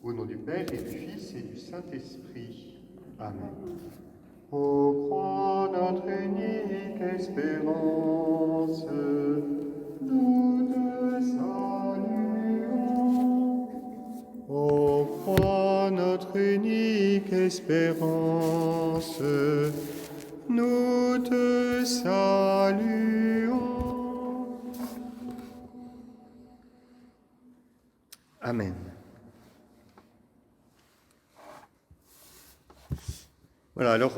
Au nom du Père et du Fils et du Saint-Esprit. Amen. Ô croix, notre unique espérance, nous te saluons. Ô croix, notre unique espérance, nous te saluons. Amen. Voilà, alors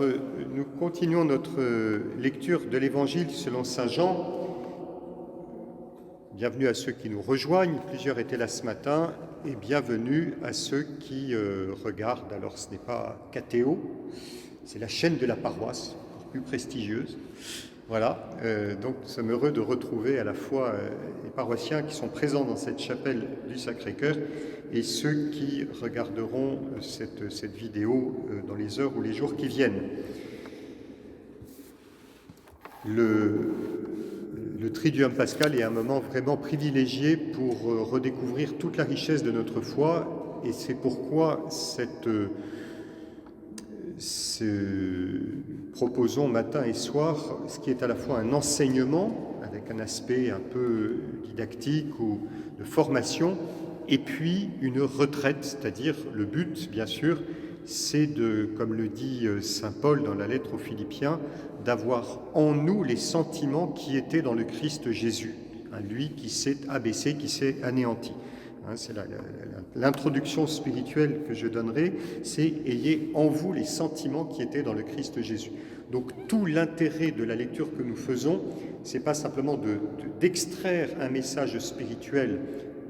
nous continuons notre lecture de l'Évangile selon saint Jean. Bienvenue à ceux qui nous rejoignent, plusieurs étaient là ce matin, et bienvenue à ceux qui regardent. Alors ce n'est pas KTO, c'est la chaîne de la paroisse, encore plus prestigieuse. Voilà, donc nous sommes heureux de retrouver à la fois les paroissiens qui sont présents dans cette chapelle du Sacré-Cœur et ceux qui regarderont cette vidéo dans les heures ou les jours qui viennent. Le Triduum pascal est un moment vraiment privilégié pour redécouvrir toute la richesse de notre foi, et c'est pourquoi proposons matin et soir ce qui est à la fois un enseignement avec un aspect un peu didactique ou de formation, et puis une retraite, c'est-à-dire le but, bien sûr, c'est de, comme le dit saint Paul dans la lettre aux Philippiens, d'avoir en nous les sentiments qui étaient dans le Christ Jésus, lui qui s'est abaissé, qui s'est anéanti. C'est l'introduction spirituelle que je donnerai, c'est « Ayez en vous les sentiments qui étaient dans le Christ Jésus ». Donc tout l'intérêt de la lecture que nous faisons, c'est pas simplement d'extraire un message spirituel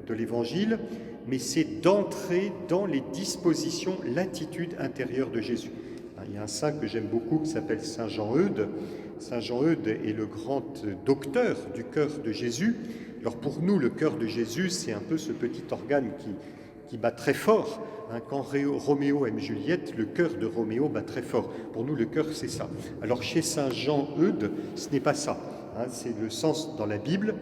de l'Évangile, mais c'est d'entrer dans les dispositions, l'attitude intérieure de Jésus. Il y a un saint que j'aime beaucoup qui s'appelle saint Jean Eudes. Saint Jean Eudes est le grand docteur du cœur de Jésus. Alors pour nous, le cœur de Jésus, c'est un peu ce petit organe qui bat très fort. Quand Roméo aime Juliette, le cœur de Roméo bat très fort. Pour nous, le cœur, c'est ça. Alors chez saint Jean Eudes, ce n'est pas ça. C'est le sens dans la Bible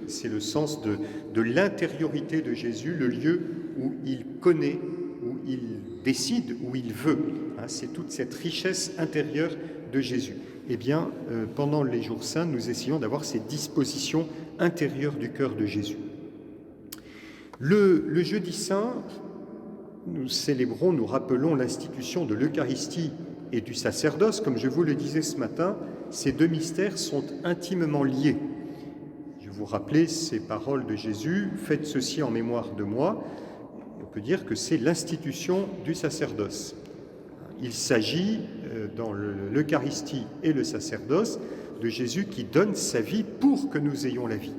c'est le sens de l'intériorité de Jésus, le lieu où il connaît, où il décide, où il veut. C'est toute cette richesse intérieure de Jésus. Eh bien, pendant les jours saints, nous essayons d'avoir ces dispositions intérieures du cœur de Jésus. Le jeudi saint, nous rappelons l'institution de l'Eucharistie et du sacerdoce. Comme je vous le disais ce matin, ces deux mystères sont intimement liés. Je vous rappelais ces paroles de Jésus, « Faites ceci en mémoire de moi ». On peut dire que c'est l'institution du sacerdoce. Il s'agit, dans l'Eucharistie et le sacerdoce, de Jésus qui donne sa vie pour que nous ayons la vie.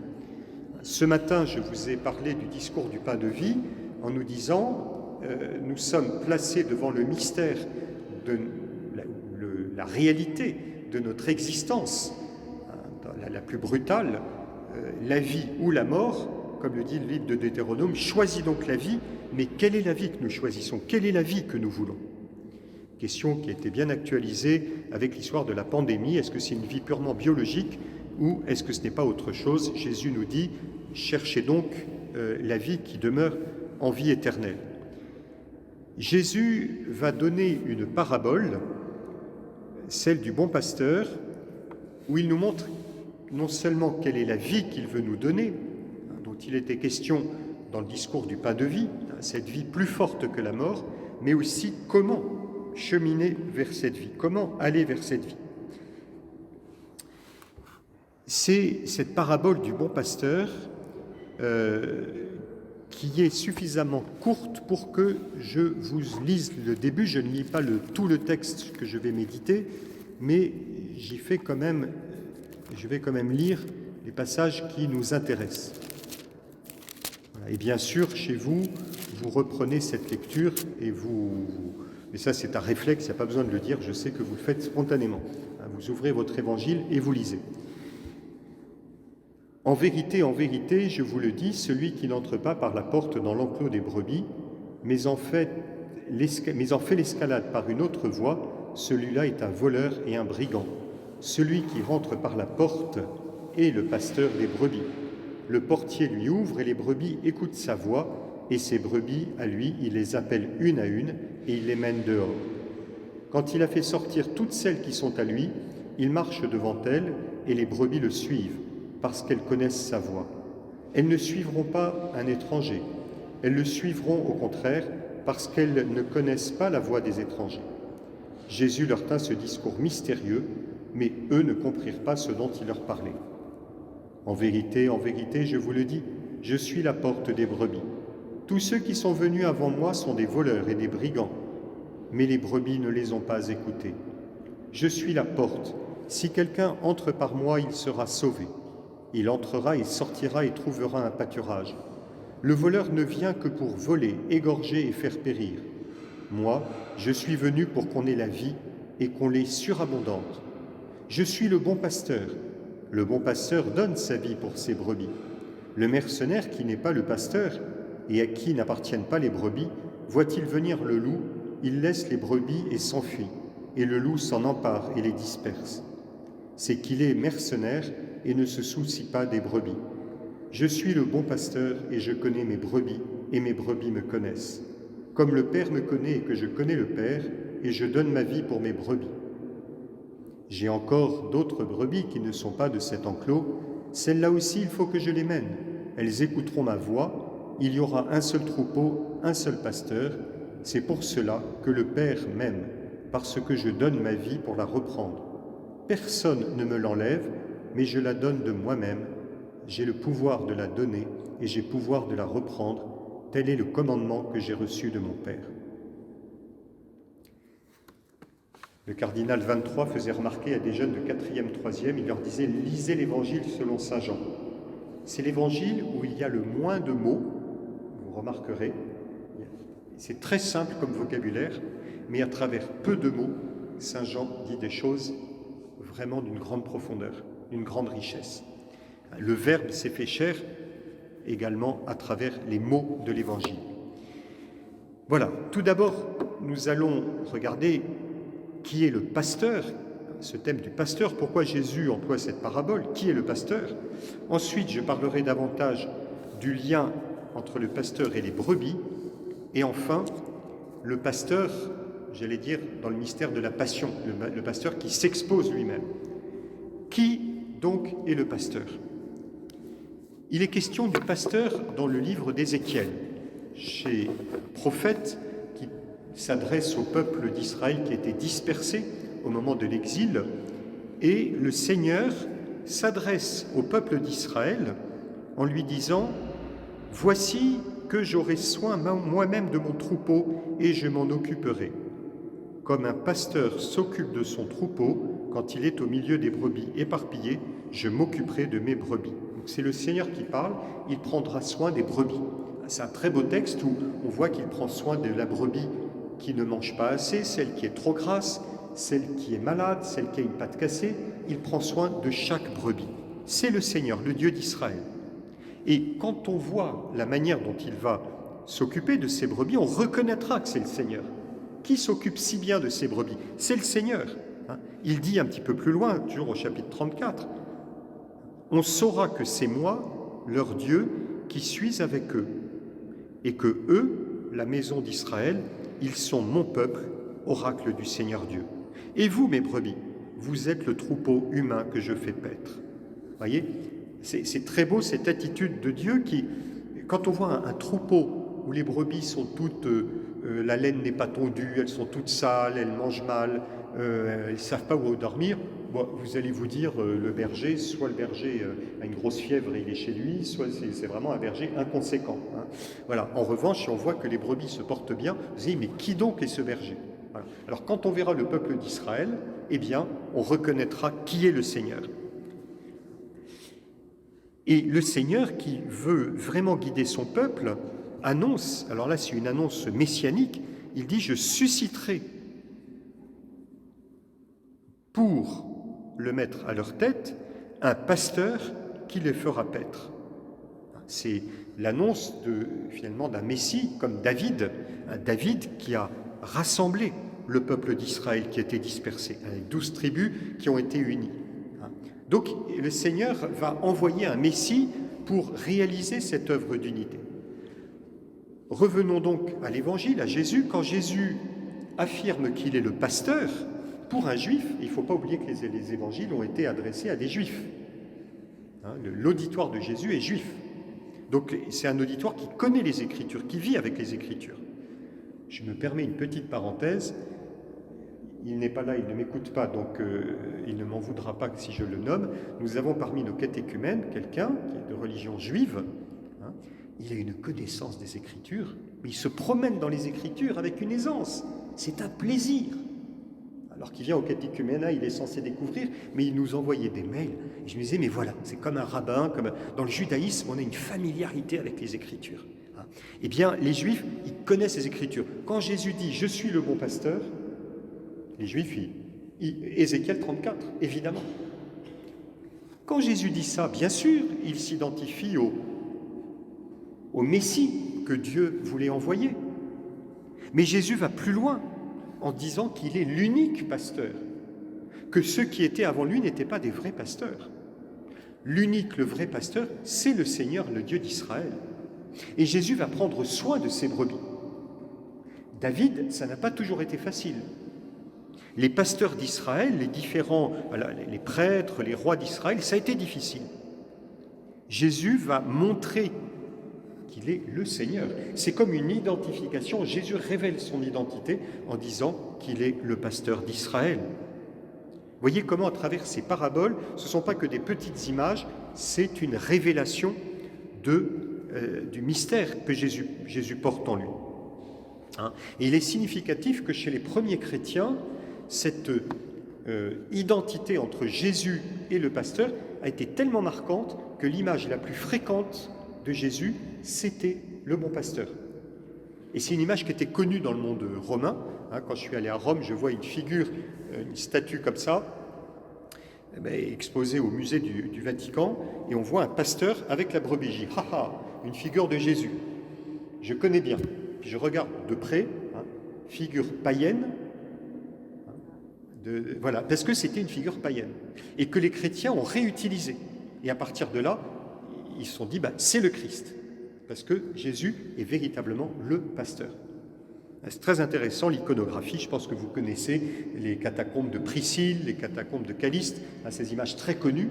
Ce matin, je vous ai parlé du discours du pain de vie en nous disant nous sommes placés devant le mystère de la réalité de notre existence, la plus brutale, la vie ou la mort, comme le dit le livre de Deutéronome. Choisis donc la vie, mais quelle est la vie que nous choisissons? Quelle est la vie que nous voulons? Question qui a été bien actualisée avec l'histoire de la pandémie. Est-ce que c'est une vie purement biologique ou est-ce que ce n'est pas autre chose? Jésus nous dit, cherchez donc la vie qui demeure en vie éternelle. Jésus va donner une parabole, celle du bon pasteur, où il nous montre non seulement quelle est la vie qu'il veut nous donner, dont il était question dans le discours du pain de vie, cette vie plus forte que la mort, mais aussi comment cheminer vers cette vie, comment aller vers cette vie. C'est cette parabole du bon pasteur qui est suffisamment courte pour que je vous lise le début. Je ne lis pas tout le texte que je vais méditer, mais je vais quand même lire les passages qui nous intéressent. Voilà. Et bien sûr, chez vous, vous reprenez cette lecture et ça c'est un réflexe, il n'y a pas besoin de le dire, je sais que vous le faites spontanément. Vous ouvrez votre évangile et vous lisez. En vérité, je vous le dis, celui qui n'entre pas par la porte dans l'enclos des brebis, mais en fait l'escalade par une autre voie, celui-là est un voleur et un brigand. Celui qui rentre par la porte est le pasteur des brebis. Le portier lui ouvre et les brebis écoutent sa voix, et ses brebis, à lui, il les appelle une à une, et il les mène dehors. Quand il a fait sortir toutes celles qui sont à lui, il marche devant elles, et les brebis le suivent, parce qu'elles connaissent sa voix. Elles ne suivront pas un étranger, elles le suivront au contraire, parce qu'elles ne connaissent pas la voix des étrangers. Jésus leur tint ce discours mystérieux, mais eux ne comprirent pas ce dont il leur parlait. En vérité, je vous le dis, je suis la porte des brebis. Tous ceux qui sont venus avant moi sont des voleurs et des brigands, mais les brebis ne les ont pas écoutés. Je suis la porte. Si quelqu'un entre par moi, il sera sauvé. Il entrera et sortira et trouvera un pâturage. Le voleur ne vient que pour voler, égorger et faire périr. Moi, je suis venu pour qu'on ait la vie et qu'on l'ait surabondante. Je suis le bon pasteur. Le bon pasteur donne sa vie pour ses brebis. Le mercenaire qui n'est pas le pasteur et à qui n'appartiennent pas les brebis, voit-il venir le loup, il laisse les brebis et s'enfuit, et le loup s'en empare et les disperse. C'est qu'il est mercenaire et ne se soucie pas des brebis. Je suis le bon pasteur et je connais mes brebis, et mes brebis me connaissent. Comme le Père me connaît et que je connais le Père, et je donne ma vie pour mes brebis. J'ai encore d'autres brebis qui ne sont pas de cet enclos. Celles-là aussi, il faut que je les mène. Elles écouteront ma voix. Il y aura un seul troupeau, un seul pasteur. C'est pour cela que le Père m'aime, parce que je donne ma vie pour la reprendre. Personne ne me l'enlève, mais je la donne de moi-même. J'ai le pouvoir de la donner et j'ai pouvoir de la reprendre. Tel est le commandement que j'ai reçu de mon Père. Le cardinal 23 faisait remarquer à des jeunes de 4e, 3e, il leur disait « Lisez l'Évangile selon saint Jean ». C'est l'Évangile où il y a le moins de mots, vous remarquerez. C'est très simple comme vocabulaire, mais à travers peu de mots, saint Jean dit des choses vraiment d'une grande profondeur, d'une grande richesse. Le Verbe s'est fait chair également à travers les mots de l'Évangile. Voilà, tout d'abord, nous allons regarder qui est le pasteur, ce thème du pasteur, pourquoi Jésus emploie cette parabole, qui est le pasteur. Ensuite, je parlerai davantage du lien entre le pasteur et les brebis. Et enfin, le pasteur, j'allais dire, dans le mystère de la passion, le pasteur qui s'expose lui-même. Qui donc est le pasteur ? Il est question du pasteur dans le livre d'Ézéchiel, chez un prophète qui s'adresse au peuple d'Israël qui était dispersé au moment de l'exil, et le Seigneur s'adresse au peuple d'Israël en lui disant « Voici que j'aurai soin moi-même de mon troupeau et je m'en occuperai. Comme un pasteur s'occupe de son troupeau quand il est au milieu des brebis éparpillées, je m'occuperai de mes brebis. » C'est le Seigneur qui parle, il prendra soin des brebis. C'est un très beau texte où on voit qu'il prend soin de la brebis qui ne mange pas assez, celle qui est trop grasse, celle qui est malade, celle qui a une patte cassée. Il prend soin de chaque brebis. C'est le Seigneur, le Dieu d'Israël. Et quand on voit la manière dont il va s'occuper de ces brebis, on reconnaîtra que c'est le Seigneur. Qui s'occupe si bien de ces brebis ? C'est le Seigneur. Il dit un petit peu plus loin, toujours au chapitre 34, « On saura que c'est moi, leur Dieu, qui suis avec eux, et que eux, la maison d'Israël, ils sont mon peuple, oracle du Seigneur Dieu. Et vous, mes brebis, vous êtes le troupeau humain que je fais paître. » Voyez, c'est très beau cette attitude de Dieu qui, quand on voit un troupeau où les brebis sont toutes, la laine n'est pas tondue, elles sont toutes sales, elles mangent mal, elles ne savent pas où dormir, bon, vous allez vous dire, le berger, soit le berger a une grosse fièvre et il est chez lui, soit c'est vraiment un berger inconséquent. Hein. Voilà. En revanche, si on voit que les brebis se portent bien, vous dites, mais qui donc est ce berger ? Voilà. Alors quand on verra le peuple d'Israël, eh bien, on reconnaîtra qui est le Seigneur. Et le Seigneur, qui veut vraiment guider son peuple, annonce, alors là c'est une annonce messianique, il dit « Je susciterai pour le mettre à leur tête un pasteur qui les fera paître. » C'est l'annonce finalement d'un Messie comme David, un David qui a rassemblé le peuple d'Israël qui était dispersé, avec 12 tribus qui ont été unies. Donc le Seigneur va envoyer un Messie pour réaliser cette œuvre d'unité. revenons donc à l'Évangile, à Jésus. Quand Jésus affirme qu'il est le pasteur, pour un juif, il ne faut pas oublier que les évangiles ont été adressés à des juifs. Hein, l'auditoire de Jésus est juif. Donc c'est un auditoire qui connaît les Écritures, qui vit avec les Écritures. Je me permets une petite parenthèse. Il n'est pas là, il ne m'écoute pas, donc il ne m'en voudra pas si je le nomme. Nous avons parmi nos catéchumènes quelqu'un qui est de religion juive. Hein, il a une connaissance des Écritures, mais il se promène dans les Écritures avec une aisance. C'est un plaisir. Alors qu'il vient au catéchuménat, il est censé découvrir, mais il nous envoyait des mails. Et je me disais, mais voilà, c'est comme un rabbin, comme dans le judaïsme, on a une familiarité avec les Écritures. Hein. Eh bien, les Juifs, ils connaissent les Écritures. Quand Jésus dit « Je suis le bon pasteur », les Juifs, Ézéchiel 34, évidemment. Quand Jésus dit ça, bien sûr, il s'identifie au Messie que Dieu voulait envoyer. Mais Jésus va plus loin en disant qu'il est l'unique pasteur, que ceux qui étaient avant lui n'étaient pas des vrais pasteurs. L'unique, le vrai pasteur, c'est le Seigneur, le Dieu d'Israël. Et Jésus va prendre soin de ses brebis. David, ça n'a pas toujours été facile. Les pasteurs d'Israël, les différents, les prêtres, les rois d'Israël, ça a été difficile. Jésus va montrer qu'il est le Seigneur. C'est comme une identification. Jésus révèle son identité en disant qu'il est le pasteur d'Israël. Voyez comment, à travers ces paraboles, ce ne sont pas que des petites images, c'est une révélation du mystère que Jésus porte en lui. Hein. Et il est significatif que chez les premiers chrétiens, cette identité entre Jésus et le pasteur a été tellement marquante que l'image la plus fréquente de Jésus, c'était le bon pasteur. Et c'est une image qui était connue dans le monde romain. Hein, quand je suis allé à Rome, je vois une figure, une statue comme ça, exposée au musée du Vatican, et on voit un pasteur avec la brebis. Une figure de Jésus. Je connais bien. Puis je regarde de près, hein, figure païenne, voilà, parce que c'était une figure païenne, et que les chrétiens ont réutilisé. Et à partir de là, ils se sont dit, c'est le Christ, parce que Jésus est véritablement le pasteur. C'est très intéressant, l'iconographie. Je pense que vous connaissez les catacombes de Priscille, les catacombes de Caliste, ces images très connues.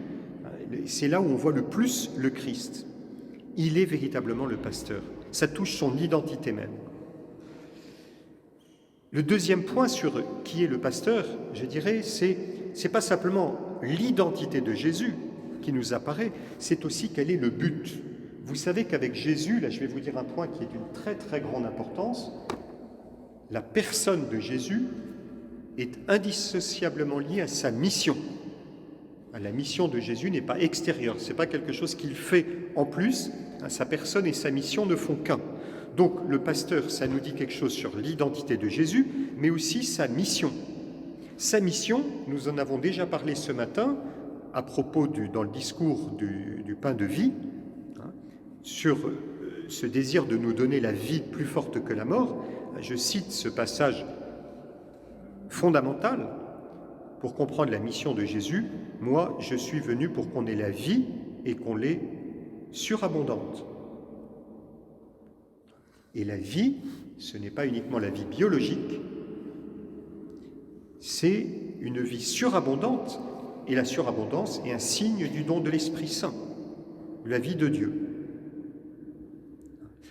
C'est là où on voit le plus le Christ. Il est véritablement le pasteur. Ça touche son identité même. Le deuxième point sur qui est le pasteur, je dirais, c'est pas simplement l'identité de Jésus qui nous apparaît, c'est aussi quel est le but. Vous savez qu'avec Jésus, là je vais vous dire un point qui est d'une très très grande importance, la personne de Jésus est indissociablement liée à sa mission. La mission de Jésus n'est pas extérieure, ce n'est pas quelque chose qu'il fait en plus, sa personne et sa mission ne font qu'un. Donc le pasteur, ça nous dit quelque chose sur l'identité de Jésus, mais aussi sa mission. Sa mission, nous en avons déjà parlé ce matin, à propos dans le discours du pain de vie, hein, sur ce désir de nous donner la vie plus forte que la mort. Je cite ce passage fondamental pour comprendre la mission de Jésus. « Moi, je suis venu pour qu'on ait la vie et qu'on l'ait surabondante. » Et la vie, ce n'est pas uniquement la vie biologique, c'est une vie surabondante, et la surabondance est un signe du don de l'Esprit Saint, la vie de Dieu.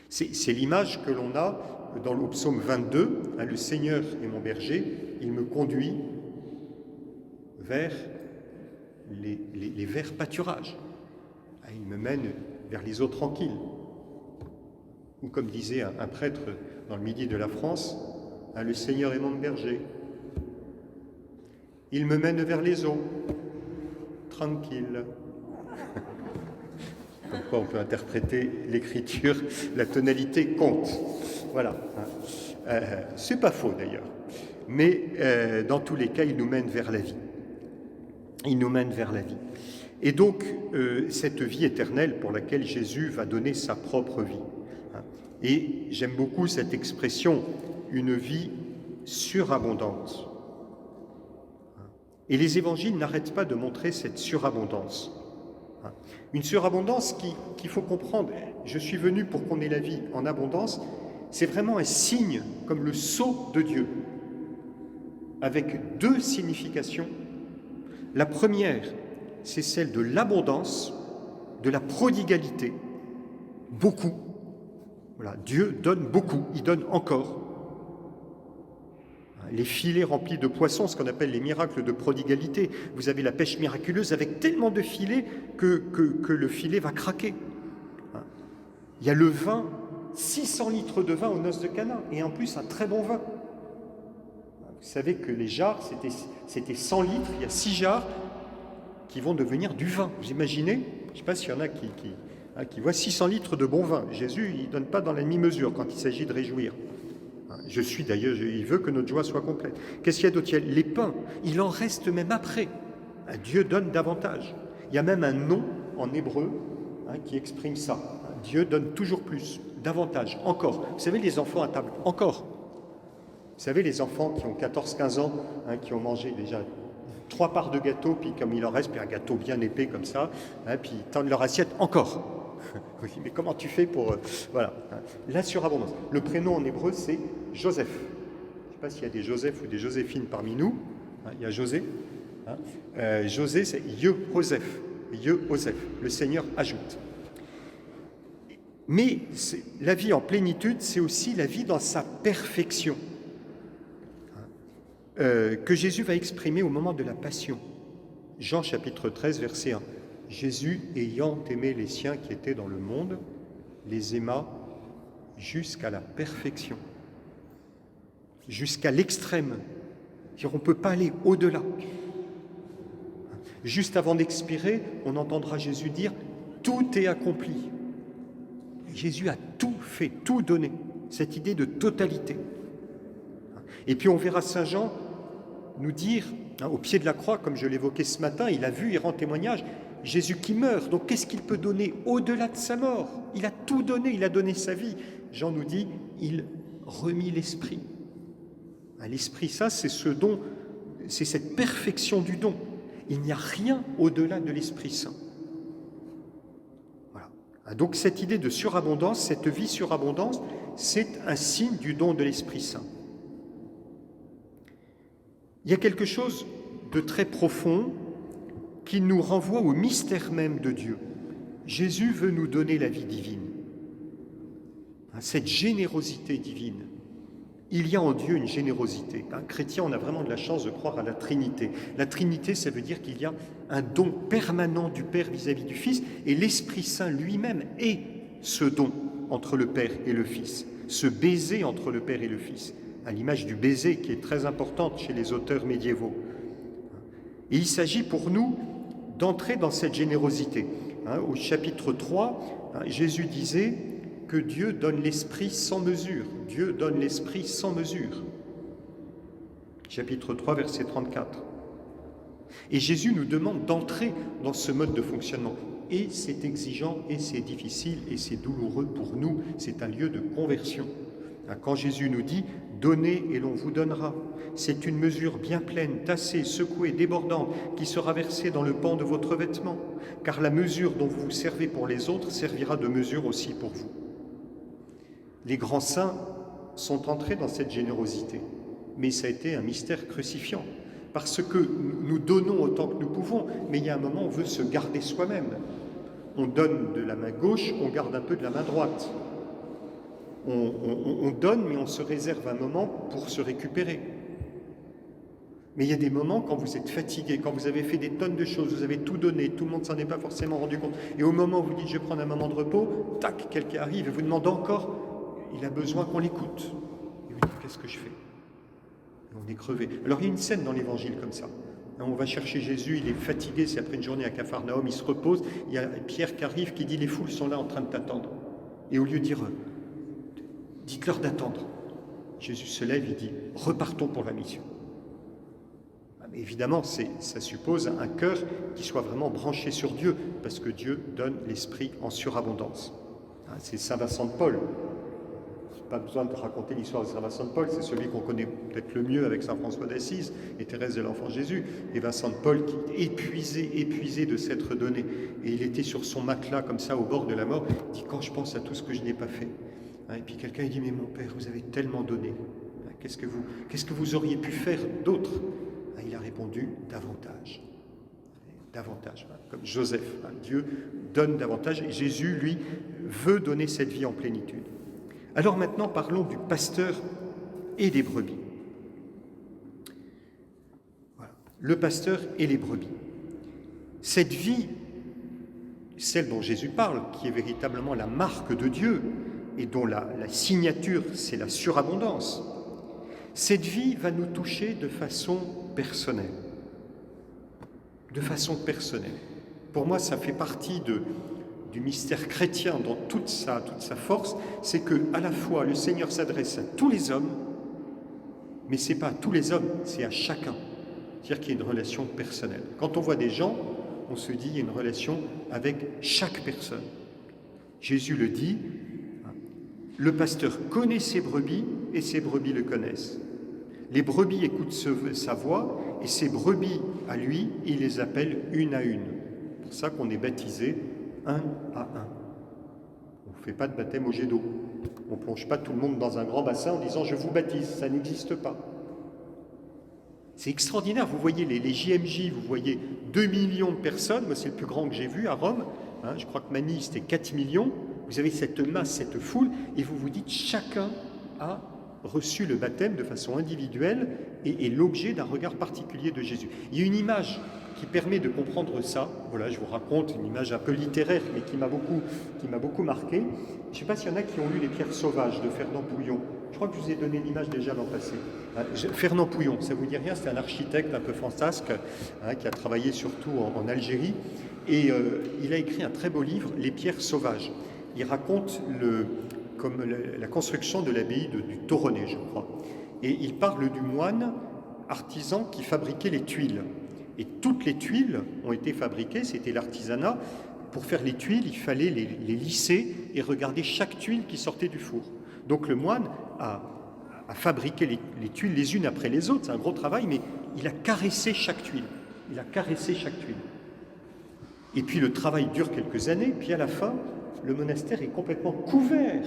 C'est l'image que l'on a dans le psaume 22, hein, « Le Seigneur est mon berger, il me conduit vers les verts pâturages. Il me mène vers les eaux tranquilles. » Ou comme disait un prêtre dans le midi de la France, hein, « Le Seigneur est mon berger, il me mène vers les eaux, tranquille. » Comme quoi on peut interpréter l'écriture, la tonalité compte. Voilà. C'est pas faux d'ailleurs. Mais dans tous les cas, il nous mène vers la vie. Il nous mène vers la vie. Et donc, cette vie éternelle pour laquelle Jésus va donner sa propre vie. Et j'aime beaucoup cette expression, une vie surabondante. Et les évangiles n'arrêtent pas de montrer cette surabondance. Une surabondance qu'il faut comprendre. Je suis venu pour qu'on ait la vie en abondance, C'est vraiment un signe, comme le sceau de Dieu, avec deux significations. La première, c'est celle de l'abondance, de la prodigalité, beaucoup. Voilà, Dieu donne beaucoup, il donne encore. Les filets remplis de poissons, ce qu'on appelle les miracles de prodigalité. Vous avez la pêche miraculeuse avec tellement de filets que le filet va craquer. Il y a le vin, 600 litres de vin aux noces de Cana, et en plus un très bon vin. Vous savez que les jarres, c'était 100 litres, il y a 6 jarres qui vont devenir du vin. Vous imaginez? Je ne sais pas s'il y en a qui voient 600 litres de bon vin. Jésus, il ne donne pas dans la demi-mesure quand il s'agit de réjouir. Je suis d'ailleurs, il veut que notre joie soit complète. Qu'est-ce qu'il y a d'autre? Il y a les pains, il en reste même après. Dieu donne davantage. Il y a même un nom en hébreu qui exprime ça. Dieu donne toujours plus, davantage, encore. Vous savez, les enfants à table, encore. Vous savez, les enfants qui ont 14-15 ans, qui ont mangé déjà 3 parts de gâteau, puis comme il en reste, puis un gâteau bien épais comme ça, puis ils tendent leur assiette, encore. Oui, mais comment tu fais pour... voilà, la surabondance. Le prénom en hébreu, c'est Joseph. Je ne sais pas s'il y a des Joseph ou des Joséphines parmi nous. Il y a José. José, c'est Yehoseph. Yehoseph. Le Seigneur ajoute. Mais la vie en plénitude, c'est aussi la vie dans sa perfection, que Jésus va exprimer au moment de la Passion. Jean chapitre 13, verset 1. Jésus, ayant aimé les siens qui étaient dans le monde, les aima jusqu'à la perfection, jusqu'à l'extrême. On ne peut pas aller au-delà. Juste avant d'expirer, on entendra Jésus dire « Tout est accompli ». Jésus a tout fait, tout donné, cette idée de totalité. Et puis on verra Saint Jean nous dire, au pied de la croix, comme je l'évoquais ce matin, il a vu, il rend témoignage, Jésus qui meurt, donc qu'est-ce qu'il peut donner au-delà de sa mort? Il a tout donné, il a donné sa vie. Jean nous dit, il remit l'Esprit. L'Esprit, ça, c'est ce don, c'est cette perfection du don. Il n'y a rien au-delà de l'Esprit Saint. Voilà. Donc cette idée de surabondance, cette vie surabondance, c'est un signe du don de l'Esprit Saint. Il y a quelque chose de très profond qui nous renvoie au mystère même de Dieu. Jésus veut nous donner la vie divine, cette générosité divine. Il y a en Dieu une générosité. Un chrétien, on a vraiment de la chance de croire à la Trinité. La Trinité, ça veut dire qu'il y a un don permanent du Père vis-à-vis du Fils, et l'Esprit Saint lui-même est ce don entre le Père et le Fils, ce baiser entre le Père et le Fils, à l'image du baiser qui est très importante chez les auteurs médiévaux. Et il s'agit pour nous d'entrer dans cette générosité. Au chapitre 3, Jésus disait que Dieu donne l'Esprit sans mesure. Dieu donne l'Esprit sans mesure. Chapitre 3, verset 34. Et Jésus nous demande d'entrer dans ce mode de fonctionnement. Et c'est exigeant, et c'est difficile, et c'est douloureux pour nous. C'est un lieu de conversion. Quand Jésus nous dit « Donnez et l'on vous donnera », c'est une mesure bien pleine, tassée, secouée, débordante, qui sera versée dans le pan de votre vêtement, car la mesure dont vous vous servez pour les autres servira de mesure aussi pour vous. Les grands saints sont entrés dans cette générosité, mais ça a été un mystère crucifiant, parce que nous donnons autant que nous pouvons, mais il y a un moment où on veut se garder soi-même. On donne de la main gauche, on garde un peu de la main droite. On donne, mais on se réserve un moment pour se récupérer. Mais il y a des moments quand vous êtes fatigué, quand vous avez fait des tonnes de choses, vous avez tout donné, tout le monde s'en est pas forcément rendu compte. Et au moment où vous dites « je vais prendre un moment de repos », tac, quelqu'un arrive et vous demande encore, il a besoin qu'on l'écoute. Et vous dites « qu'est-ce que je fais ?» On est crevé. Alors il y a une scène dans l'Évangile comme ça. On va chercher Jésus, il est fatigué, c'est après une journée à Capharnaüm, il se repose, il y a Pierre qui arrive, qui dit « les foules sont là en train de t'attendre ». Et au lieu de dire « dites-leur d'attendre », Jésus se lève, il dit « repartons pour la mission ». Mais évidemment, ça suppose un cœur qui soit vraiment branché sur Dieu, parce que Dieu donne l'Esprit en surabondance. C'est Saint Vincent de Paul. Pas besoin de raconter l'histoire de Saint Vincent de Paul, c'est celui qu'on connaît peut-être le mieux avec Saint François d'Assise et Thérèse de l'Enfant Jésus. Et Vincent de Paul qui est épuisé de s'être donné. Et il était sur son matelas comme ça au bord de la mort, il dit « quand je pense à tout ce que je n'ai pas fait, Et puis quelqu'un dit, mais mon père, vous avez tellement donné. Qu'est-ce que vous auriez pu faire d'autre? Il a répondu, davantage. Davantage, comme Joseph. Dieu donne davantage et Jésus, lui, veut donner cette vie en plénitude. Alors maintenant, parlons du pasteur et des brebis. Voilà. Le pasteur et les brebis. Cette vie, celle dont Jésus parle, qui est véritablement la marque de Dieu et dont la signature, c'est la surabondance, cette vie va nous toucher de façon personnelle. De façon personnelle. Pour moi, ça fait partie du mystère chrétien dans toute sa force, c'est que à la fois le Seigneur s'adresse à tous les hommes, mais ce n'est pas à tous les hommes, c'est à chacun. C'est-à-dire qu'il y a une relation personnelle. Quand on voit des gens, on se dit qu'il y a une relation avec chaque personne. Jésus le dit, le pasteur connaît ses brebis et ses brebis le connaissent. Les brebis écoutent sa voix et ses brebis à lui, il les appelle une à une. C'est pour ça qu'on est baptisé un à un. On ne fait pas de baptême au jet d'eau. On ne plonge pas tout le monde dans un grand bassin en disant « je vous baptise », ça n'existe pas. C'est extraordinaire, vous voyez les JMJ, vous voyez 2 millions de personnes, moi c'est le plus grand que j'ai vu à Rome, je crois que Manille c'était 4 millions, vous avez cette masse, cette foule, et vous vous dites chacun a reçu le baptême de façon individuelle et est l'objet d'un regard particulier de Jésus. Il y a une image qui permet de comprendre ça. Voilà, je vous raconte une image un peu littéraire, mais qui m'a beaucoup marqué. Je ne sais pas s'il y en a qui ont lu Les Pierres sauvages de Fernand Pouillon. Je crois que je vous ai donné l'image déjà l'an passé. Fernand Pouillon, ça ne vous dit rien, c'est un architecte un peu fantasque qui a travaillé surtout en Algérie. Et il a écrit un très beau livre, Les Pierres sauvages. Il raconte la construction de l'abbaye du Toronnet, je crois. Et il parle du moine artisan qui fabriquait les tuiles. Et toutes les tuiles ont été fabriquées, c'était l'artisanat. Pour faire les tuiles, il fallait les lisser et regarder chaque tuile qui sortait du four. Donc le moine a fabriqué les tuiles les unes après les autres, c'est un gros travail, mais il a caressé chaque tuile. Il a caressé chaque tuile. Et puis le travail dure quelques années, puis à la fin, le monastère est complètement couvert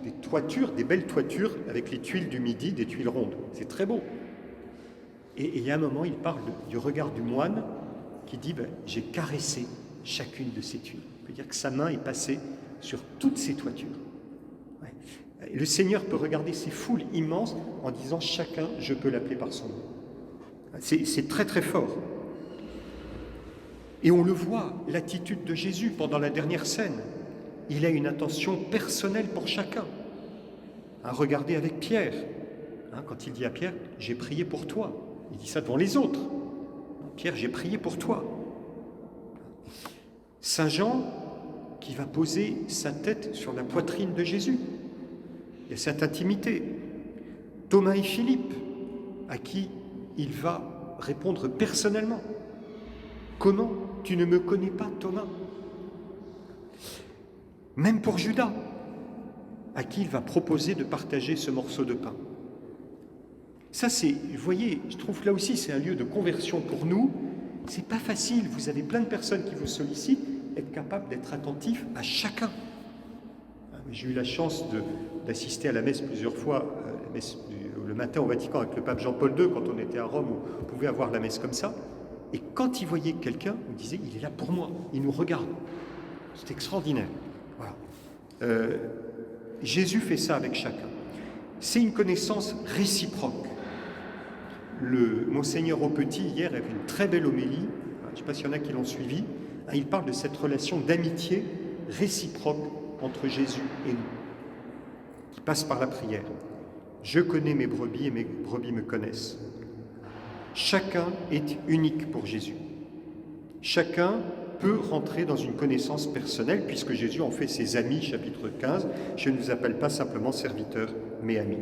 des toitures, des belles toitures avec les tuiles du Midi, des tuiles rondes. C'est très beau. Et il y a un moment, il parle du regard du moine qui dit j'ai caressé chacune de ces tuiles. On peut dire que sa main est passée sur toutes ces toitures. Ouais. Le Seigneur peut regarder ces foules immenses en disant chacun, je peux l'appeler par son nom. C'est très très fort. Et on le voit, l'attitude de Jésus pendant la dernière scène. Il a une attention personnelle pour chacun. Regardez avec Pierre. Quand il dit à Pierre, j'ai prié pour toi. Il dit ça devant les autres. Pierre, j'ai prié pour toi. Saint Jean, qui va poser sa tête sur la poitrine de Jésus. Il y a cette intimité. Thomas et Philippe, à qui il va répondre personnellement. Comment tu ne me connais pas, Thomas? Même pour Judas, à qui il va proposer de partager ce morceau de pain. Ça, vous voyez, je trouve là aussi, c'est un lieu de conversion pour nous. C'est pas facile, vous avez plein de personnes qui vous sollicitent, être capable d'être attentif à chacun. J'ai eu la chance d'assister à la messe plusieurs fois, la messe le matin au Vatican avec le pape Jean-Paul II, quand on était à Rome, on pouvait avoir la messe comme ça. Et quand il voyait quelqu'un, il disait, il est là pour moi, il nous regarde. C'est extraordinaire. Voilà. Jésus fait ça avec chacun. C'est une connaissance réciproque. Le Monseigneur Aupetit, hier, avait une très belle homélie. Je ne sais pas s'il y en a qui l'ont suivi. Il parle de cette relation d'amitié réciproque entre Jésus et nous, qui passe par la prière. Je connais mes brebis et mes brebis me connaissent. Chacun est unique pour Jésus. Chacun peut rentrer dans une connaissance personnelle, puisque Jésus en fait ses amis, chapitre 15. Je ne vous appelle pas simplement serviteurs, mais amis.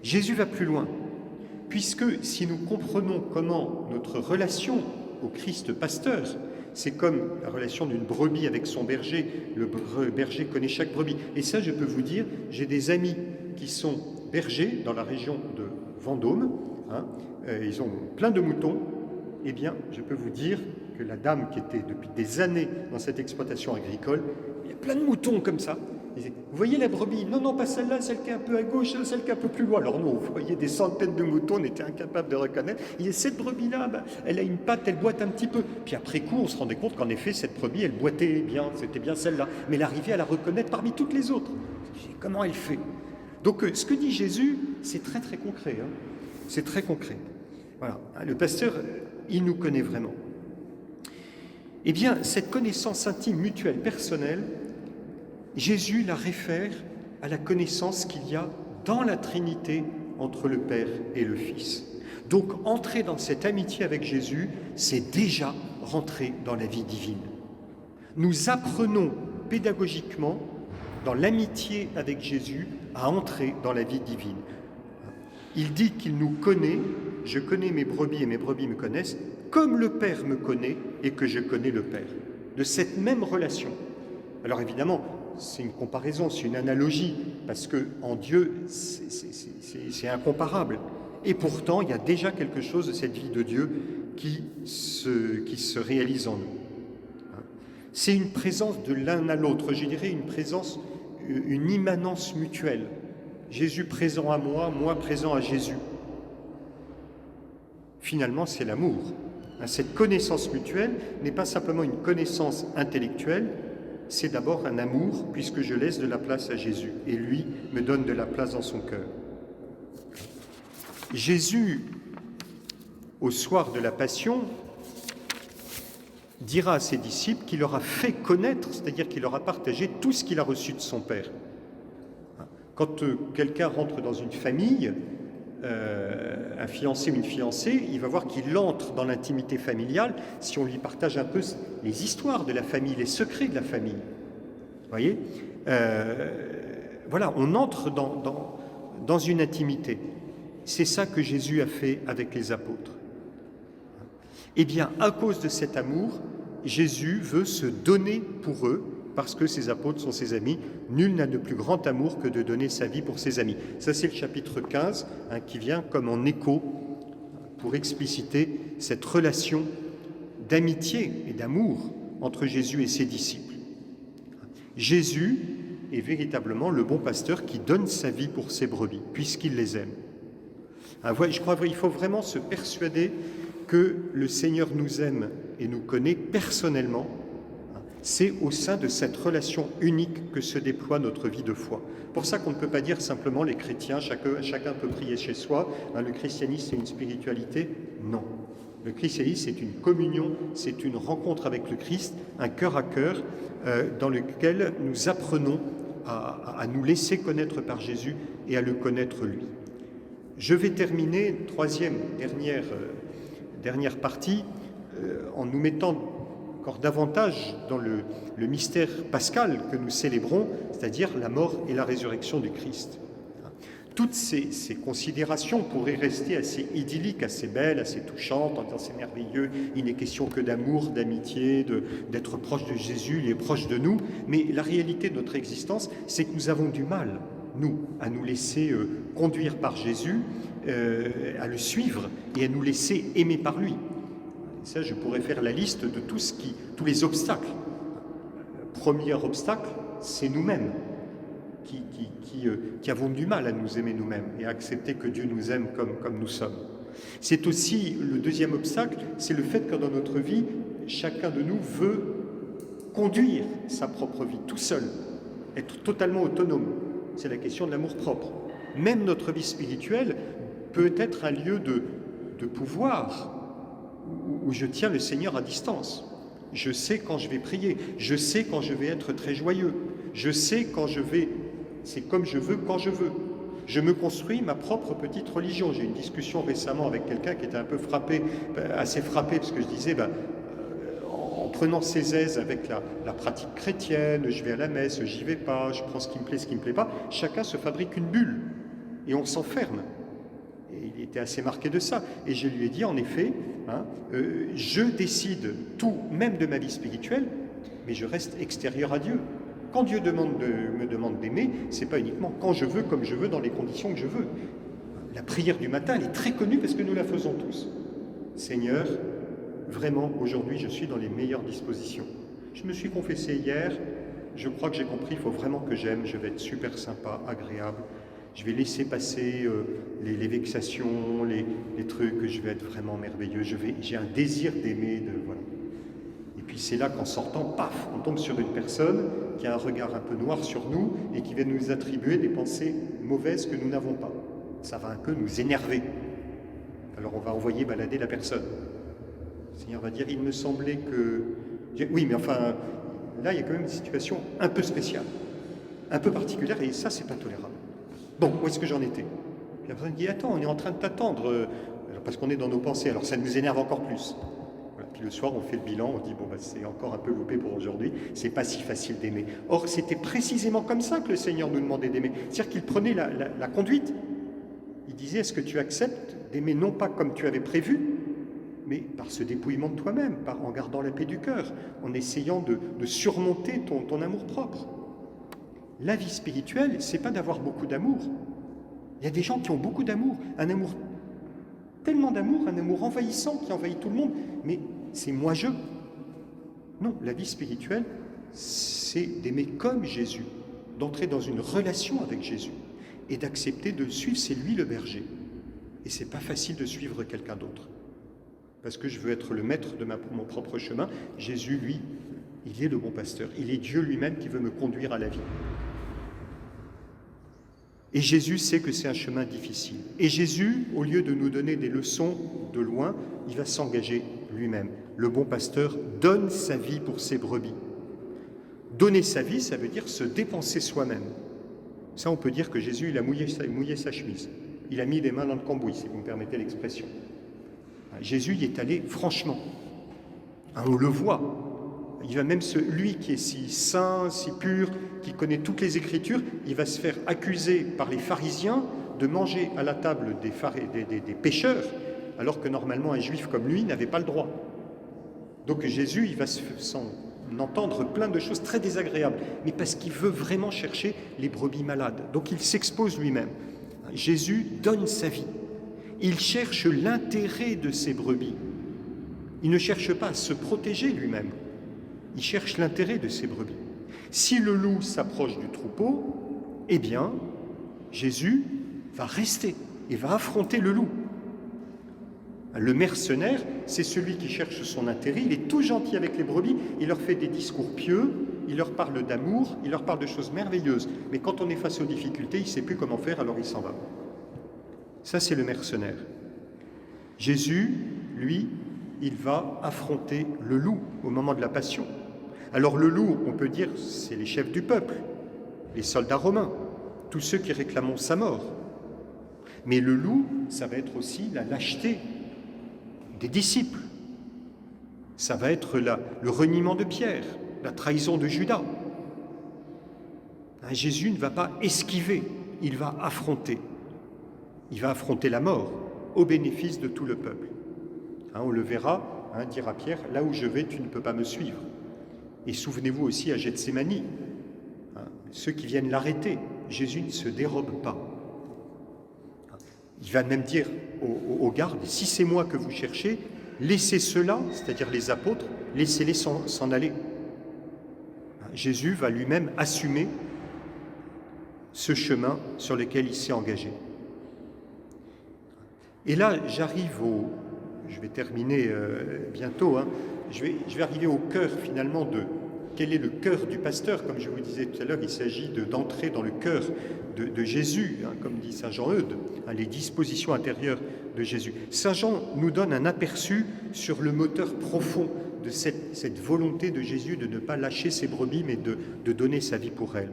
Jésus va plus loin, puisque si nous comprenons comment notre relation au Christ pasteur, c'est comme la relation d'une brebis avec son berger, le berger connaît chaque brebis. Et ça, je peux vous dire, j'ai des amis qui sont bergers dans la région de Vendôme, ils ont plein de moutons. Eh bien, je peux vous dire que la dame qui était depuis des années dans cette exploitation agricole, il y a plein de moutons comme ça, Il disait, vous voyez la brebis? Non, non, pas celle-là, celle qui est un peu à gauche, celle qui est un peu plus loin. Alors non, vous voyez des centaines de moutons, on était incapable de reconnaître. Il dit, cette brebis-là, elle a une patte, elle boite un petit peu. Puis après coup, on se rendait compte qu'en effet, cette brebis, elle boitait bien, c'était bien celle-là. Mais elle arrivait à la reconnaître parmi toutes les autres. Comment elle fait? Donc ce que dit Jésus, c'est très très concret. Hein. C'est très concret. Voilà. Le pasteur, il nous connaît vraiment. Eh bien, cette connaissance intime, mutuelle, personnelle, Jésus la réfère à la connaissance qu'il y a dans la Trinité entre le Père et le Fils. Donc, entrer dans cette amitié avec Jésus, c'est déjà rentrer dans la vie divine. Nous apprenons pédagogiquement, dans l'amitié avec Jésus, à entrer dans la vie divine. Il dit qu'il nous connaît, je connais mes brebis et mes brebis me connaissent, comme le Père me connaît et que je connais le Père. De cette même relation. Alors évidemment, c'est une comparaison, c'est une analogie, parce qu'en Dieu, c'est incomparable. Et pourtant, il y a déjà quelque chose de cette vie de Dieu qui se réalise en nous. C'est une présence de l'un à l'autre, je dirais une présence, une immanence mutuelle. Jésus présent à moi, moi présent à Jésus. Finalement, c'est l'amour. Cette connaissance mutuelle n'est pas simplement une connaissance intellectuelle, c'est d'abord un amour, puisque je laisse de la place à Jésus, et lui me donne de la place dans son cœur. Jésus, au soir de la Passion, dira à ses disciples qu'il leur a fait connaître, c'est-à-dire qu'il leur a partagé tout ce qu'il a reçu de son Père. Quand quelqu'un rentre dans une famille, un fiancé ou une fiancée, il va voir qu'il entre dans l'intimité familiale si on lui partage un peu les histoires de la famille, les secrets de la famille. Vous voyez, voilà, on entre dans une intimité. C'est ça que Jésus a fait avec les apôtres. Eh bien, à cause de cet amour, Jésus veut se donner pour eux, parce que ses apôtres sont ses amis. Nul n'a de plus grand amour que de donner sa vie pour ses amis. Ça, c'est le chapitre 15, qui vient comme en écho pour expliciter cette relation d'amitié et d'amour entre Jésus et ses disciples. Jésus est véritablement le bon pasteur qui donne sa vie pour ses brebis, puisqu'il les aime. Je crois qu'il faut vraiment se persuader que le Seigneur nous aime et nous connaît personnellement. C'est au sein de cette relation unique que se déploie notre vie de foi. Pour ça qu'on ne peut pas dire simplement les chrétiens, chacun peut prier chez soi, le christianisme c'est une spiritualité. Non. Le christianisme c'est une communion, c'est une rencontre avec le Christ, un cœur à cœur dans lequel nous apprenons à nous laisser connaître par Jésus et à le connaître lui. Je vais terminer, dernière partie, en nous mettant encore davantage dans le mystère pascal que nous célébrons, c'est-à-dire la mort et la résurrection du Christ. Toutes ces considérations pourraient rester assez idylliques, assez belles, assez touchantes, en disant c'est merveilleux, il n'est question que d'amour, d'amitié, d'être proche de Jésus, il est proche de nous, mais la réalité de notre existence, c'est que nous avons du mal, nous, à nous laisser conduire par Jésus, à le suivre et à nous laisser aimer par lui. Ça, je pourrais faire la liste de tous les obstacles. Le premier obstacle, c'est nous-mêmes, qui avons du mal à nous aimer nous-mêmes et à accepter que Dieu nous aime comme nous sommes. C'est aussi le deuxième obstacle, c'est le fait que dans notre vie, chacun de nous veut conduire sa propre vie tout seul, être totalement autonome. C'est la question de l'amour-propre. Même notre vie spirituelle peut être un lieu de pouvoir, où je tiens le Seigneur à distance. Je sais quand je vais prier, je sais quand je vais être très joyeux, je sais quand c'est comme je veux, quand je veux. Je me construis ma propre petite religion. J'ai eu une discussion récemment avec quelqu'un qui était un peu assez frappé, parce que je disais, en prenant ses aises avec la pratique chrétienne, je vais à la messe, j'y vais pas, je prends ce qui me plaît pas, chacun se fabrique une bulle, et on s'enferme. Et il était assez marqué de ça. Et je lui ai dit, en effet, je décide tout, même de ma vie spirituelle, mais je reste extérieur à Dieu. Quand Dieu me demande d'aimer, c'est pas uniquement quand je veux, comme je veux, dans les conditions que je veux. La prière du matin, elle est très connue parce que nous la faisons tous. Seigneur, vraiment, aujourd'hui, je suis dans les meilleures dispositions. Je me suis confessé hier, je crois que j'ai compris, il faut vraiment que j'aime, je vais être super sympa, agréable, je vais laisser passer les vexations, les trucs, je vais être vraiment merveilleux, j'ai un désir d'aimer, voilà. Et puis c'est là qu'en sortant, paf, on tombe sur une personne qui a un regard un peu noir sur nous et qui va nous attribuer des pensées mauvaises que nous n'avons pas. Ça va un peu nous énerver. Alors on va envoyer balader la personne. Le Seigneur va dire, il me semblait que... Oui, mais enfin, là, il y a quand même une situation un peu spéciale, un peu particulière, et ça, c'est pas tolérable. Bon, où est-ce que j'en étais? Puis la personne dit, attends, on est en train de t'attendre, parce qu'on est dans nos pensées, alors ça nous énerve encore plus. Voilà. Puis le soir, on fait le bilan, on dit, bon, bah, c'est encore un peu loupé pour aujourd'hui, c'est pas si facile d'aimer. Or, c'était précisément comme ça que le Seigneur nous demandait d'aimer. C'est-à-dire qu'il prenait la conduite. Il disait, est-ce que tu acceptes d'aimer non pas comme tu avais prévu, mais par ce dépouillement de toi-même, en gardant la paix du cœur, en essayant de surmonter ton amour-propre. La vie spirituelle, c'est pas d'avoir beaucoup d'amour. Il y a des gens qui ont beaucoup d'amour, un amour, tellement d'amour, un amour envahissant qui envahit tout le monde, mais c'est moi-je. Non, la vie spirituelle, c'est d'aimer comme Jésus, d'entrer dans une relation avec Jésus et d'accepter de suivre, c'est lui le berger. Et c'est pas facile de suivre quelqu'un d'autre. Parce que je veux être le maître de mon propre chemin. Jésus, lui, il est le bon pasteur. Il est Dieu lui-même qui veut me conduire à la vie. Et Jésus sait que c'est un chemin difficile. Et Jésus, au lieu de nous donner des leçons de loin, il va s'engager lui-même. Le bon pasteur donne sa vie pour ses brebis. Donner sa vie, ça veut dire se dépenser soi-même. Ça, on peut dire que Jésus, il a mouillé sa chemise. Il a mis les mains dans le cambouis, si vous me permettez l'expression. Jésus y est allé franchement. On le voit. Il va même lui qui est si saint, si pur, qui connaît toutes les Écritures, il va se faire accuser par les pharisiens de manger à la table des pécheurs, alors que normalement un juif comme lui n'avait pas le droit. Donc Jésus, il va s'en entendre plein de choses très désagréables, mais parce qu'il veut vraiment chercher les brebis malades. Donc il s'expose lui-même. Jésus donne sa vie. Il cherche l'intérêt de ses brebis. Il ne cherche pas à se protéger lui-même. Il cherche l'intérêt de ses brebis. Si le loup s'approche du troupeau, eh bien, Jésus va rester et va affronter le loup. Le mercenaire, c'est celui qui cherche son intérêt. Il est tout gentil avec les brebis. Il leur fait des discours pieux. Il leur parle d'amour. Il leur parle de choses merveilleuses. Mais quand on est face aux difficultés, il ne sait plus comment faire, alors il s'en va. Ça, c'est le mercenaire. Jésus, lui, il va affronter le loup au moment de la passion. Alors le loup, on peut dire, c'est les chefs du peuple, les soldats romains, tous ceux qui réclament sa mort. Mais le loup, ça va être aussi la lâcheté des disciples. Ça va être le reniement de Pierre, la trahison de Judas. Jésus ne va pas esquiver, il va affronter. Il va affronter la mort au bénéfice de tout le peuple. On le verra, dira Pierre, là où je vais, tu ne peux pas me suivre. Et souvenez-vous aussi à Gethsémani, ceux qui viennent l'arrêter, Jésus ne se dérobe pas. Il va même dire aux gardes, si c'est moi que vous cherchez, laissez ceux-là, c'est-à-dire les apôtres, laissez-les s'en aller. Jésus va lui-même assumer ce chemin sur lequel il s'est engagé. Et là, je vais terminer bientôt, je vais arriver au cœur finalement de quel est le cœur du pasteur. Comme je vous disais tout à l'heure, il s'agit d'entrer dans le cœur de Jésus, comme dit saint Jean-Eudes, les dispositions intérieures de Jésus. Saint Jean nous donne un aperçu sur le moteur profond de cette volonté de Jésus de ne pas lâcher ses brebis, mais de donner sa vie pour elles.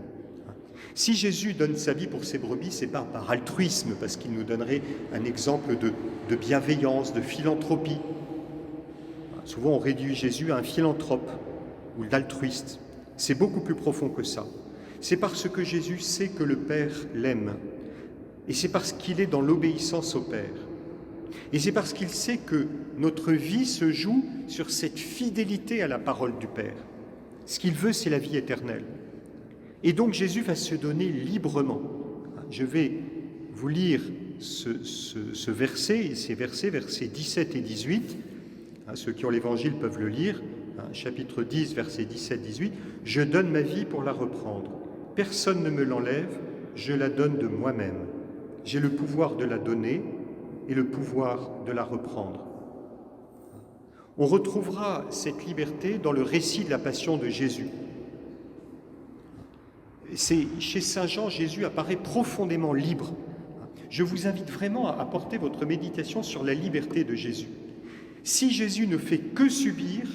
Si Jésus donne sa vie pour ses brebis, c'est pas par altruisme, parce qu'il nous donnerait un exemple de bienveillance, de philanthropie. Souvent, on réduit Jésus à un philanthrope ou d'altruiste. C'est beaucoup plus profond que ça. C'est parce que Jésus sait que le Père l'aime. Et c'est parce qu'il est dans l'obéissance au Père. Et c'est parce qu'il sait que notre vie se joue sur cette fidélité à la parole du Père. Ce qu'il veut, c'est la vie éternelle. Et donc Jésus va se donner librement. Je vais vous lire ce verset, ces versets 17 et 18. Ceux qui ont l'Évangile peuvent le lire. chapitre 10, versets 17-18, « Je donne ma vie pour la reprendre. Personne ne me l'enlève, je la donne de moi-même. J'ai le pouvoir de la donner et le pouvoir de la reprendre. » On retrouvera cette liberté dans le récit de la passion de Jésus. Chez Saint Jean, Jésus apparaît profondément libre. Je vous invite vraiment à porter votre méditation sur la liberté de Jésus. Si Jésus ne fait que subir,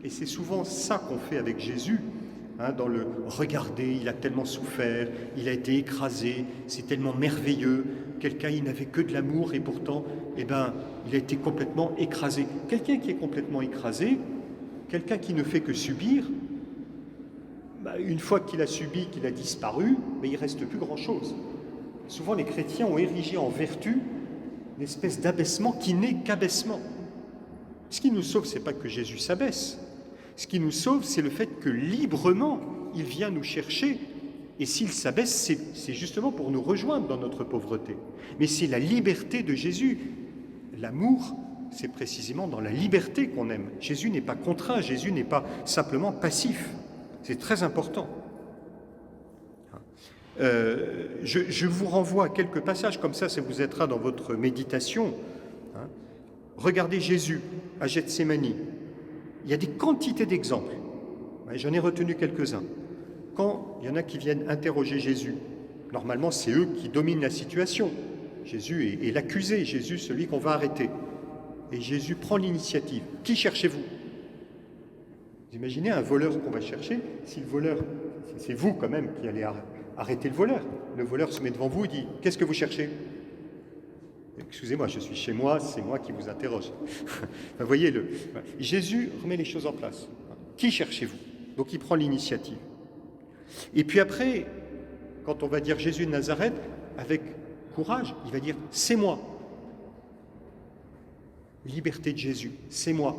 et c'est souvent ça qu'on fait avec Jésus, dans le « regardez, il a tellement souffert, il a été écrasé, c'est tellement merveilleux, quelqu'un il n'avait que de l'amour et pourtant, il a été complètement écrasé ». Quelqu'un qui est complètement écrasé, quelqu'un qui ne fait que subir, une fois qu'il a subi, qu'il a disparu, il ne reste plus grand-chose. Souvent les chrétiens ont érigé en vertu une espèce d'abaissement qui n'est qu'abaissement. Ce qui nous sauve, ce n'est pas que Jésus s'abaisse. Ce qui nous sauve, c'est le fait que librement, il vient nous chercher. Et s'il s'abaisse, c'est justement pour nous rejoindre dans notre pauvreté. Mais c'est la liberté de Jésus. L'amour, c'est précisément dans la liberté qu'on aime. Jésus n'est pas contraint, Jésus n'est pas simplement passif. C'est très important. Je vous renvoie à quelques passages, comme ça vous aidera dans votre méditation. Regardez Jésus à Gethsémani. Il y a des quantités d'exemples. J'en ai retenu quelques-uns. Quand il y en a qui viennent interroger Jésus, normalement c'est eux qui dominent la situation. Jésus est l'accusé, Jésus celui qu'on va arrêter. Et Jésus prend l'initiative. Qui cherchez-vous ? Vous imaginez un voleur qu'on va chercher, si le voleur, c'est vous quand même qui allez arrêter le voleur se met devant vous et dit « Qu'est-ce que vous cherchez ?» Excusez-moi, je suis chez moi, c'est moi qui vous interroge. Vous voyez, Jésus remet les choses en place. Qui cherchez-vous ? Donc il prend l'initiative. Et puis après, quand on va dire Jésus de Nazareth, avec courage, il va dire « C'est moi ». Liberté de Jésus, c'est moi.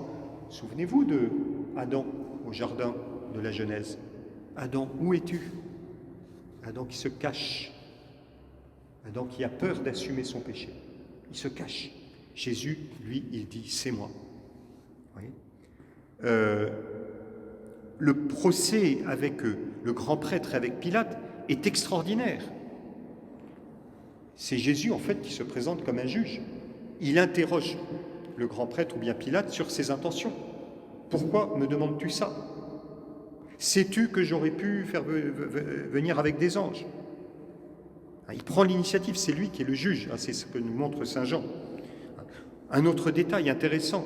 Souvenez-vous de Adam au jardin de la Genèse. Adam, où es-tu ? Adam qui se cache. Adam qui a peur d'assumer son péché. Il se cache. Jésus, lui, il dit « c'est moi ». Le procès avec le grand prêtre, avec Pilate, est extraordinaire. C'est Jésus, en fait, qui se présente comme un juge. Il interroge le grand prêtre ou bien Pilate sur ses intentions. Pourquoi me demandes-tu ça ? Sais-tu que j'aurais pu faire venir avec des anges ? Il prend l'initiative, c'est lui qui est le juge, c'est ce que nous montre Saint Jean. Un autre détail intéressant,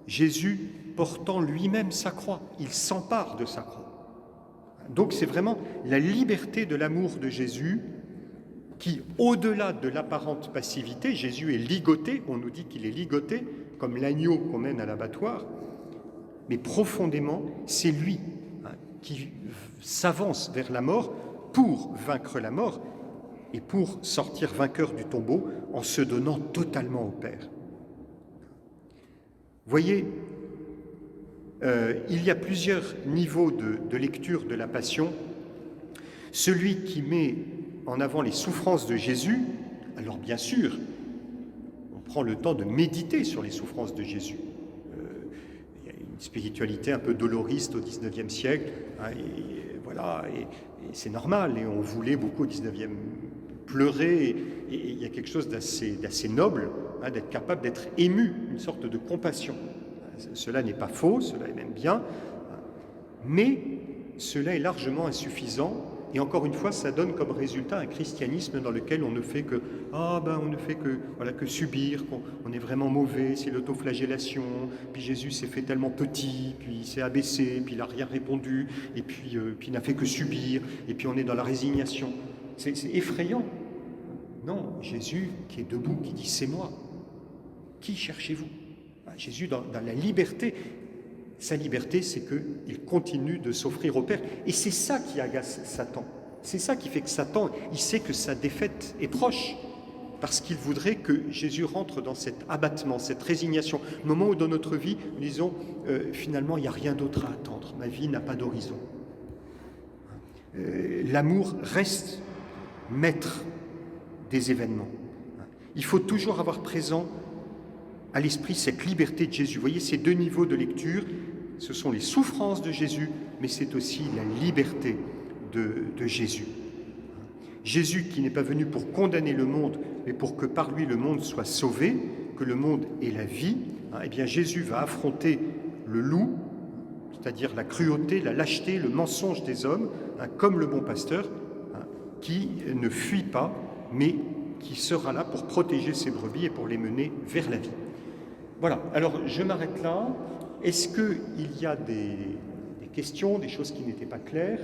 Jésus portant lui-même sa croix, il s'empare de sa croix. Donc c'est vraiment la liberté de l'amour de Jésus qui, au-delà de l'apparente passivité, Jésus est ligoté, on nous dit qu'il est ligoté, comme l'agneau qu'on mène à l'abattoir, mais profondément, c'est lui qui s'avance vers la mort pour vaincre la mort et pour sortir vainqueur du tombeau en se donnant totalement au Père. Voyez, il y a plusieurs niveaux de lecture de la Passion. Celui qui met en avant les souffrances de Jésus, alors bien sûr, on prend le temps de méditer sur les souffrances de Jésus. Il y a une spiritualité un peu doloriste au XIXe siècle, et c'est normal, et on voulait beaucoup au XIXe pleurer, et il y a quelque chose d'assez noble, d'être capable d'être ému, une sorte de compassion. Cela n'est pas faux, cela est même bien, mais cela est largement insuffisant. Et encore une fois, ça donne comme résultat un christianisme dans lequel on ne fait que que subir, qu'on est vraiment mauvais, c'est l'autoflagellation, puis Jésus s'est fait tellement petit, puis il s'est abaissé, puis il n'a rien répondu, et puis il n'a fait que subir, et puis on est dans la résignation. C'est effrayant. Non, Jésus qui est debout, qui dit « c'est moi ». Qui cherchez-vous ? Jésus dans la liberté. Sa liberté, c'est qu'il continue de s'offrir au Père. Et c'est ça qui agace Satan. C'est ça qui fait que Satan, il sait que sa défaite est proche. Parce qu'il voudrait que Jésus rentre dans cet abattement, cette résignation. Le moment où dans notre vie, nous disons, finalement, il n'y a rien d'autre à attendre. Ma vie n'a pas d'horizon. L'amour reste maître des événements. Il faut toujours avoir présent à l'esprit cette liberté de Jésus. Vous voyez ces deux niveaux de lecture, ce sont les souffrances de Jésus, mais c'est aussi la liberté de Jésus. Jésus qui n'est pas venu pour condamner le monde, mais pour que par lui le monde soit sauvé, que le monde ait la vie, eh bien Jésus va affronter le loup, c'est-à-dire la cruauté, la lâcheté, le mensonge des hommes, comme le bon pasteur, qui ne fuit pas, mais qui sera là pour protéger ses brebis et pour les mener vers la vie. Voilà, alors je m'arrête là. Est-ce qu'il y a des questions, des choses qui n'étaient pas claires ?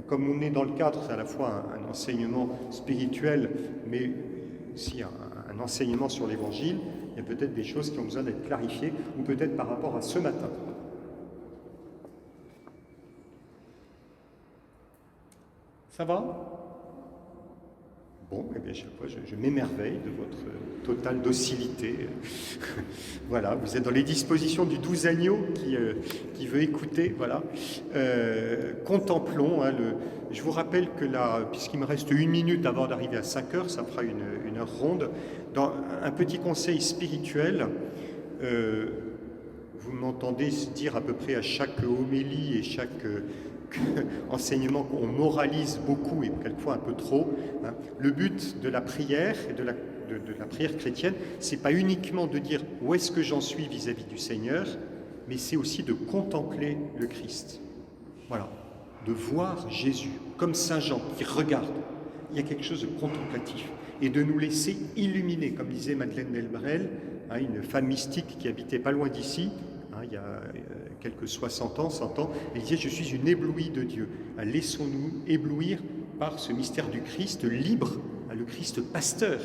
Comme on est dans le cadre, c'est à la fois un enseignement spirituel, mais aussi un enseignement sur l'Évangile, il y a peut-être des choses qui ont besoin d'être clarifiées, ou peut-être par rapport à ce matin. Ça va ? Bon, eh bien, chaque fois, je m'émerveille de votre totale docilité. Voilà, vous êtes dans les dispositions du 12 agneau qui veut écouter. Voilà. Contemplons. Je vous rappelle que là, puisqu'il me reste 1 minute avant d'arriver à 5 heures, ça fera une heure ronde. Dans un petit conseil spirituel, vous m'entendez dire à peu près à chaque homélie et chaque enseignement qu'on moralise beaucoup et quelquefois un peu trop. Le but de la prière et de la prière chrétienne, c'est pas uniquement de dire où est-ce que j'en suis vis-à-vis du Seigneur, mais c'est aussi de contempler le Christ. Voilà, de voir Jésus comme Saint Jean qui regarde. Il y a quelque chose de contemplatif et de nous laisser illuminer, comme disait Madeleine Delbrel, une femme mystique qui habitait pas loin d'ici. Il y a quelques 60 ans, 100 ans, elle disait « Je suis une éblouie de Dieu ». Laissons-nous éblouir par ce mystère du Christ libre, le Christ pasteur,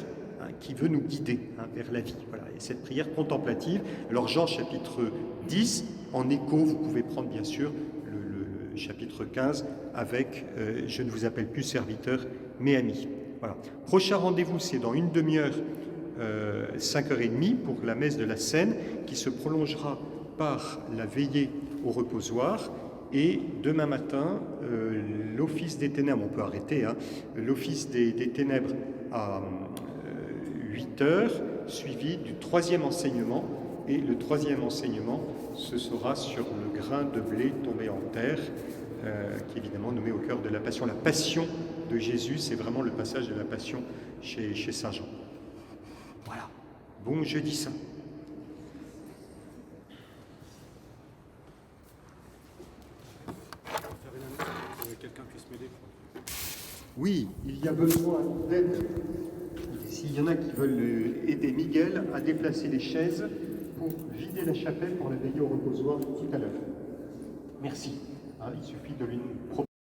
qui veut nous guider vers la vie. Voilà. Et cette prière contemplative, alors Jean chapitre 10, en écho, vous pouvez prendre bien sûr le chapitre 15 avec « Je ne vous appelle plus serviteur, mais ami ». Voilà. Prochain rendez-vous, c'est dans une demi-heure, 5h30 pour la messe de la Seine, qui se prolongera par la veillée au reposoir, et demain matin, l'office des ténèbres, on peut arrêter, l'office des ténèbres à 8h, suivi du 3e enseignement, et le 3e enseignement, ce sera sur le grain de blé tombé en terre, qui évidemment nous met au cœur de la passion. La passion de Jésus, c'est vraiment le passage de la passion chez Saint Jean. Voilà, bon jeudi saint. Quelqu'un puisse m'aider. Oui, il y a besoin d'aide. S'il y en a qui veulent aider Miguel à déplacer les chaises pour vider la chapelle pour la veillée au reposoir tout à l'heure. Merci. Il suffit de lui proposer.